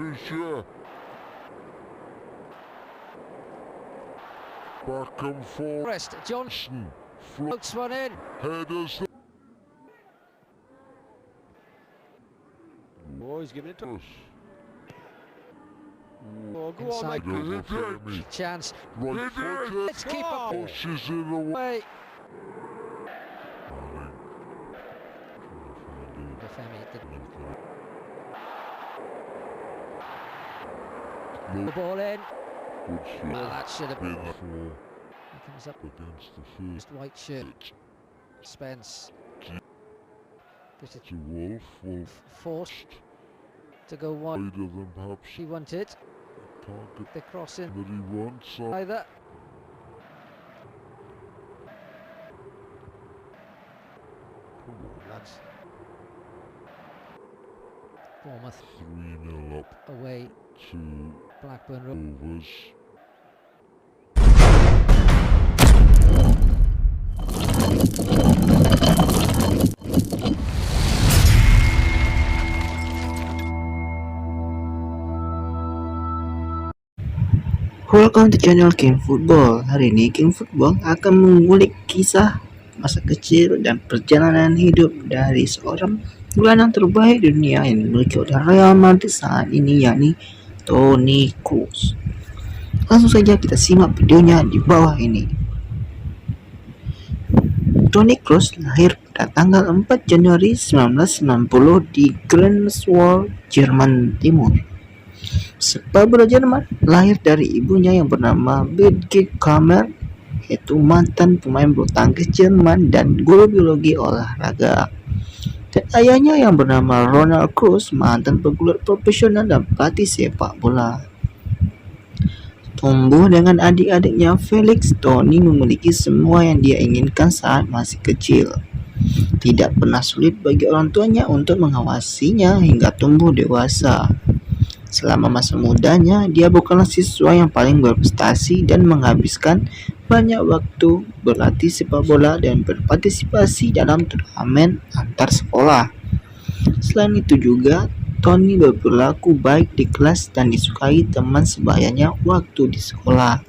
Fisher. Back and forth. Rest. Johnson Floats floats one in. headers. Oh, he's giving it to Us. Oh, go Inside on, over mate. Femi. Chance. Right footed. Let's keep up. Pushes it away. Away. Manning. The Femi didn't. The Look, ball in. good Oh, shot. that should have Been been. for He comes up against the first just white shirt. pitch. Spence. Gives it To Wolf. Wolf forced to go one. wider than perhaps She wanted. can't get The crossing. that he wants. Either. Come on. Lads. Bournemouth 3-0 up away. to Blackburn Road. Rovers. Welcome to channel King Football. Hari ini King Football akan mengulik kisah masa kecil dan perjalanan hidup dari seorang gelandang terbaik dunia yang dimiliki oleh Real Madrid saat ini, yakni Toni Kroos. Langsung saja kita simak videonya di bawah ini. Toni Kroos lahir pada tanggal 4 Januari 1990 di Greifswald, Jerman Timur. Sepak bola Jerman, lahir dari ibunya yang bernama Birgit Kammer, yaitu mantan pemain bulu tangkis Jerman dan guru biologi olahraga. Dan ayahnya yang bernama Ronald Kroos, mantan pegulat profesional dan pelatih sepak bola. Tumbuh dengan adik-adiknya Felix, Toni memiliki semua yang dia inginkan saat masih kecil. Tidak pernah sulit bagi orang tuanya untuk mengawasinya hingga tumbuh dewasa. Selama masa mudanya, dia bukanlah siswa yang paling berprestasi dan menghabiskan banyak waktu berlatih sepak bola dan berpartisipasi dalam turnamen antar sekolah. Selain itu juga, Toni berperilaku baik di kelas dan disukai teman sebayanya waktu di sekolah.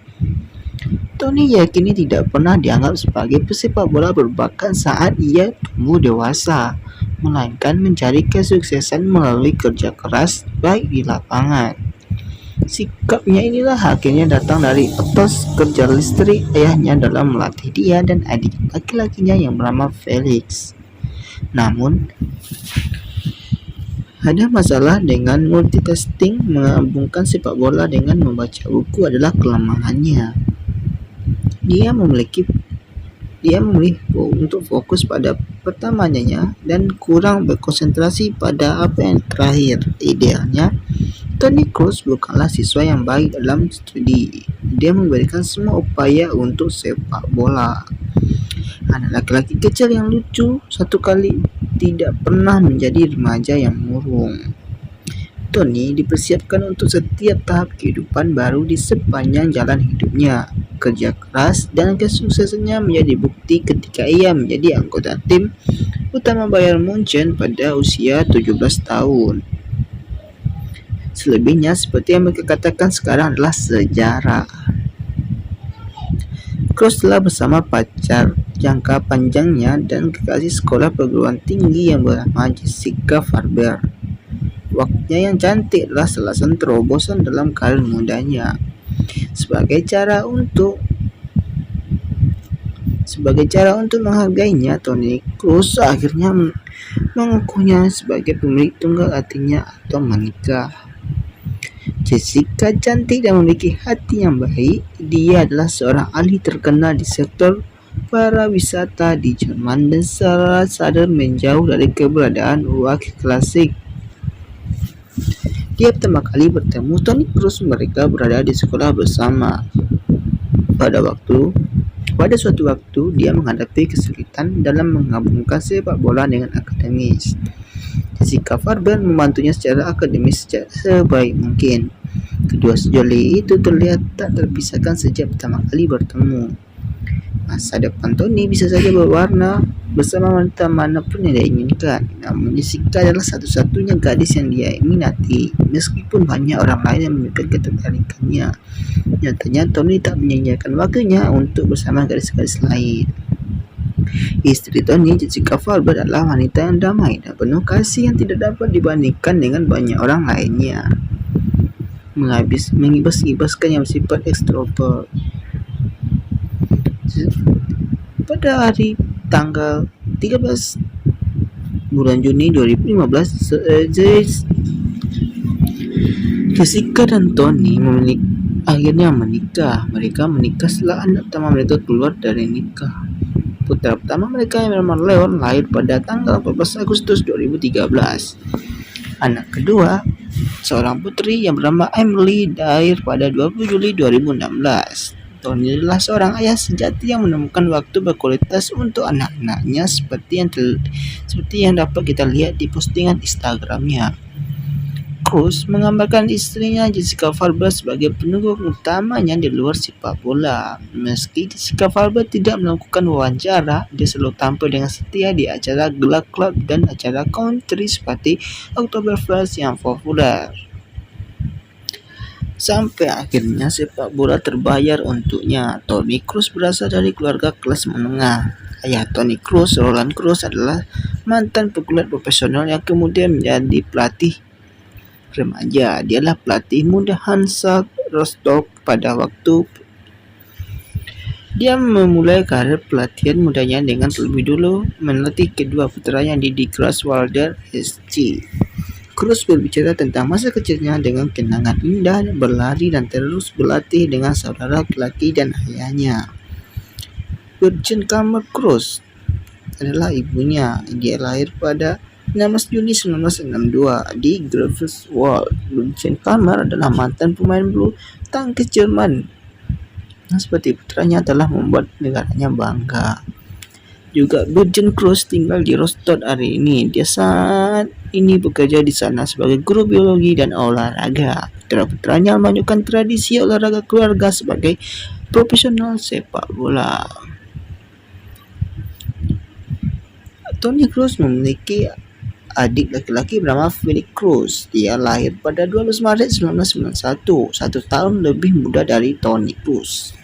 Toni yakini tidak pernah dianggap sebagai pesepak bola berbakat saat ia tumbuh dewasa, melainkan mencari kesuksesan melalui kerja keras baik di lapangan. Sikapnya inilah akhirnya datang dari etos kerja listrik ayahnya dalam melatih dia dan adik laki-lakinya yang bernama Felix. Namun, ada masalah dengan multitasking. Menggabungkan sepak bola dengan membaca buku adalah kelemahannya. Dia memilih untuk fokus pada pertamanya dan kurang berkonsentrasi pada apa yang terakhir. Idealnya, Toni Kroos bukanlah siswa yang baik dalam studi. Dia memberikan semua upaya untuk sepak bola. Anak laki-laki kecil yang lucu satu kali tidak pernah menjadi remaja yang murung. Toni dipersiapkan untuk setiap tahap kehidupan baru di sepanjang jalan hidupnya. Kerja keras dan kesuksesannya menjadi bukti ketika ia menjadi anggota tim utama Bayern Munchen pada usia 17 tahun. Selebihnya seperti yang mereka katakan sekarang adalah sejarah. Kroos telah bersama pacar jangka panjangnya dan kekasih sekolah perguruan tinggi yang bernama Jessica Farber. Waktunya yang cantik adalah salah satu terobosan dalam karir mudanya. Sebagai cara untuk menghargainya, Toni Kroos akhirnya mengakunya sebagai pemilik tunggal hatinya atau menikah. Jessica cantik dan memiliki hati yang baik. Dia adalah seorang ahli terkenal di sektor pariwisata di Jerman dan secara sadar menjauh dari keberadaan wakil klasik. Dia pertama kali bertemu Toni Kroos mereka berada di sekolah bersama. Pada suatu waktu dia menghadapi kesulitan dalam menggabungkan sepak bola dengan akademis. Jessica Farber membantunya secara akademis sebaik mungkin. Kedua sejoli itu terlihat tak terpisahkan sejak pertama kali bertemu. Masa depan Tony bisa saja berwarna bersama wanita manapun yang dia inginkan. Namun Jessica adalah satu-satunya gadis yang dia minati, meskipun banyak orang lain yang menunjukkan ketertarikannya. Nyatanya Tony tak menyia-nyiakan waktunya untuk bersama gadis-gadis lain. Istri Tony, Jessica Falbert, adalah wanita yang damai dan penuh kasih yang tidak dapat dibandingkan dengan banyak orang lainnya. Mengibas-ibaskan yang bersifat ekstrovert. Pada hari tanggal 13 bulan Juni 2015, Jessica dan Tony akhirnya menikah. Mereka menikah setelah anak pertama mereka keluar dari nikah. Putra pertama mereka yang bernama Leon lahir pada tanggal 14 Agustus 2013. Anak kedua, seorang putri yang bernama Emily, lahir pada 20 Juli 2016. Tony adalah seorang ayah sejati yang menemukan waktu berkualitas untuk anak-anaknya seperti yang dapat kita lihat di postingan Instagramnya. Cruz menggambarkan istrinya Jessica Falbert sebagai pendukung utamanya di luar sepak bola. Meski Jessica Falbert tidak melakukan wawancara, dia selalu tampil dengan setia di acara gelak club dan acara country seperti Oktoberfest yang populer. Sampai akhirnya sepak bola terbayar untuknya. Tony Cruz berasal dari keluarga kelas menengah. Ayah Tony Cruz, Roland Cruz, adalah mantan pegulat profesional yang kemudian menjadi pelatih remaja. Dialah pelatih muda Hansa Rostock pada waktu dia memulai karir pelatihan mudanya dengan terlebih dulu melatih kedua putranya di Greifswalder SC. Cruz berbicara tentang masa kecilnya dengan kenangan indah, berlari dan terus berlatih dengan saudara laki-laki dan ayahnya. Virgin Kammer Cruz adalah ibunya. Dia lahir pada 16 Juni 1962 di Greifswald. Virgin Kammer adalah mantan pemain bulu tangkis Jerman yang seperti putranya telah membuat negaranya bangga. Juga Virgin Cruz tinggal di Rostock hari ini. Dia saat ini bekerja di sana sebagai guru biologi dan olahraga. Putra-putranya menunjukkan tradisi olahraga keluarga sebagai profesional sepak bola. Tony Cruz memiliki adik laki-laki bernama Felix Cruz. Dia lahir pada 12 Maret 1991, 1 tahun lebih muda dari Tony Cruz.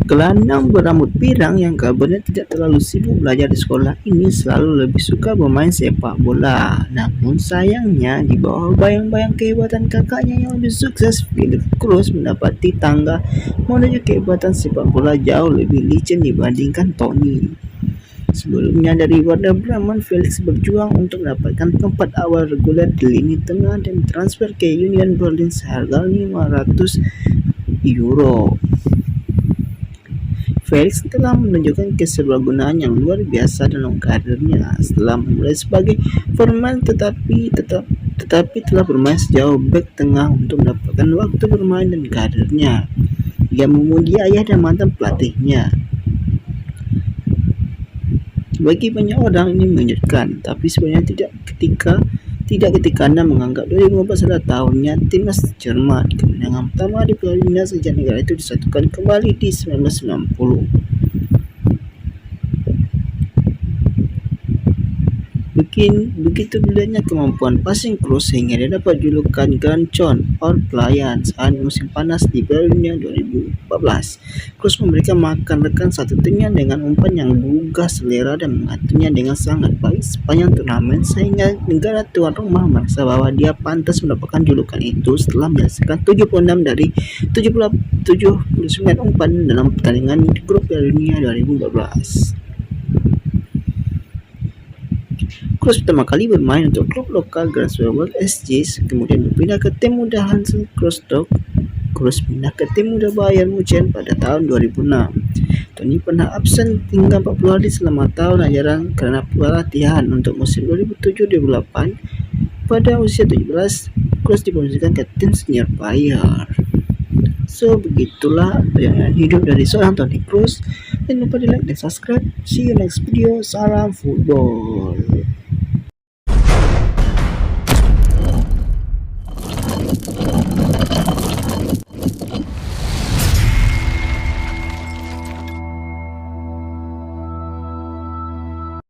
Gelandang berambut pirang yang kabarnya tidak terlalu sibuk belajar di sekolah ini selalu lebih suka bermain sepak bola. Namun sayangnya, di bawah bayang-bayang kehebatan kakaknya yang lebih sukses, Felix Cruz mendapati tangga menuju kehebatan sepak bola jauh lebih licin dibandingkan Tony. Sebelumnya dari Werder Bremen, Felix berjuang untuk mendapatkan tempat awal reguler di lini tengah dan transfer ke Union Berlin seharga €500. Felix telah menunjukkan keserbagunaan yang luar biasa dalam karirnya setelah memulai sebagai forward tetapi telah bermain sejauh bek tengah untuk mendapatkan waktu bermain dan karirnya. Ia memuji ayah dan mantan pelatihnya. Bagi banyak orang ini mengejutkan, tapi sebenarnya tidak ketika Anda menganggap 2015 adalah tahunnya timnas Jerman, kemenangan pertama di Piala Dunia sejak negara itu disatukan kembali di 1990. Begitu brilliantnya kemampuan passing Cruz sehingga dia dapat julukan Gancon or pelayan saat musim panas di Piala Dunia 2014. Cruz memberikan makan rekan satu timnya dengan umpan yang gugah selera dan mengaturnya dengan sangat baik sepanjang turnamen sehingga negara tuan rumah merasa bahwa dia pantas mendapatkan julukan itu setelah menyelesaikan 76 dari 79 umpan dalam pertandingan grup Piala Dunia 2014. Cruz pertama kali bermain untuk klub lokal Greifswald SC, kemudian berpindah ke tim muda Hansa Rostock. Cruz pindah ke tim muda Bayern Munchen pada tahun 2006. Tony pernah absen hingga 40 hari selama tahun ajaran karena pelatihan untuk musim 2007-2008. Pada usia 17, Cruz dipromosikan ke tim senior Bayern. So begitulah perjalanan hidup dari seorang Tony Cruz. Jangan lupa di like dan subscribe. See you next video. Salam football.